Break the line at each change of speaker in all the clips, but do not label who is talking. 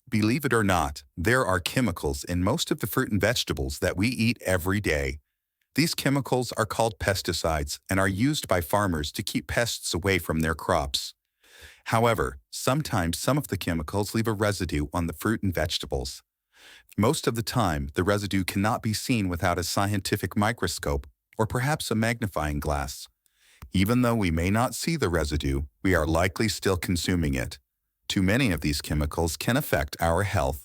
Believe it or not, there are chemicals in most of the fruit and vegetables that we eat every day. These chemicals are called pesticides and are used by farmers to keep pests away from their crops. However, sometimes some of the chemicals leave a residue on the fruit and vegetables. Most of the time, the residue cannot be seen without a scientific microscope or perhaps a magnifying glass. Even though we may not see the residue, we are likely still consuming it. Too many of these chemicals can affect our health.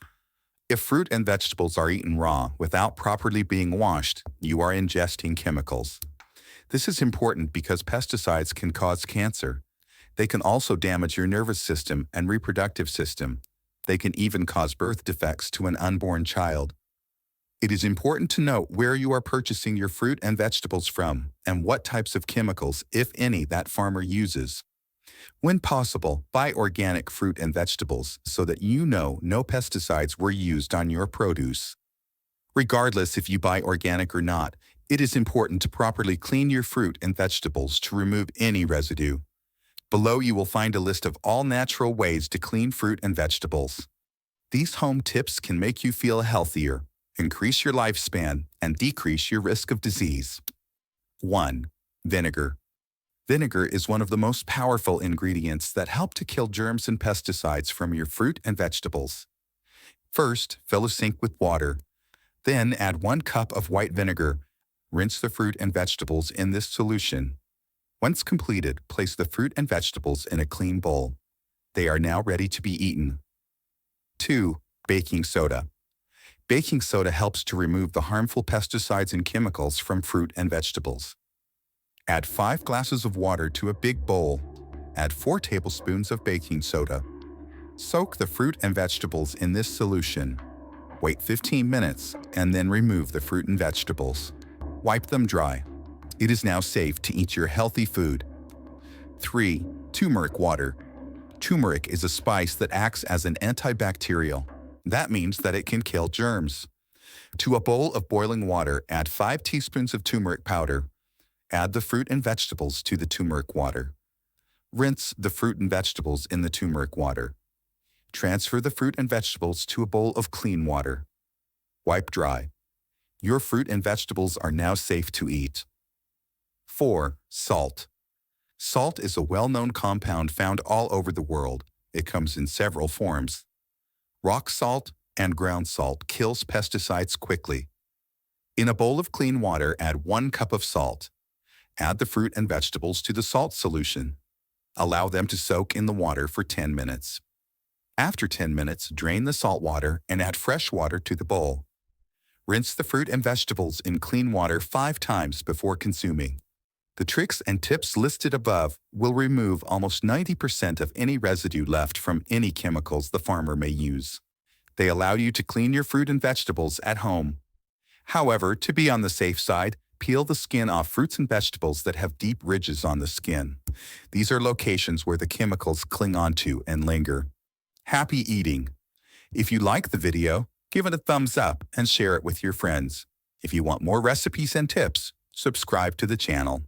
If fruit and vegetables are eaten raw without properly being washed, you are ingesting chemicals. This is important because pesticides can cause cancer. They can also damage your nervous system and reproductive system. They can even cause birth defects to an unborn child. It is important to note where you are purchasing your fruit and vegetables from and what types of chemicals, if any, that farmer uses. When possible, buy organic fruit and vegetables so that you know no pesticides were used on your produce. Regardless if you buy organic or not, it is important to properly clean your fruit and vegetables to remove any residue. Below you will find a list of all natural ways to clean fruit and vegetables. These home tips can make you feel healthier, increase your lifespan, and decrease your risk of disease. 1. Vinegar. Vinegar is one of the most powerful ingredients that help to kill germs and pesticides from your fruit and vegetables. First, fill a sink with water. Then add 1 cup of white vinegar. Rinse the fruit and vegetables in this solution. Once completed, place the fruit and vegetables in a clean bowl. They are now ready to be eaten. 2. Baking soda. Baking soda helps to remove the harmful pesticides and chemicals from fruit and vegetables. Add 5 glasses of water to a big bowl. Add 4 tablespoons of baking soda. Soak the fruit and vegetables in this solution. Wait 15 minutes and then remove the fruit and vegetables. Wipe them dry. It is now safe to eat your healthy food. 3. Turmeric water. Turmeric is a spice that acts as an antibacterial. That means that it can kill germs. To a bowl of boiling water, add 5 teaspoons of turmeric powder. Add the fruit and vegetables to the turmeric water. Rinse the fruit and vegetables in the turmeric water. Transfer the fruit and vegetables to a bowl of clean water. Wipe dry. Your fruit and vegetables are now safe to eat. 4. Salt. Salt is a well-known compound found all over the world. It comes in several forms. Rock salt and ground salt kills pesticides quickly. In a bowl of clean water, add 1 cup of salt. Add the fruit and vegetables to the salt solution. Allow them to soak in the water for 10 minutes. After 10 minutes, drain the salt water and add fresh water to the bowl. Rinse the fruit and vegetables in clean water 5 times before consuming. The tricks and tips listed above will remove almost 90% of any residue left from any chemicals the farmer may use. They allow you to clean your fruit and vegetables at home. However, to be on the safe side, peel the skin off fruits and vegetables that have deep ridges on the skin. These are locations where the chemicals cling onto and linger. Happy eating! If you like the video, give it a thumbs up and share it with your friends. If you want more recipes and tips, subscribe to the channel.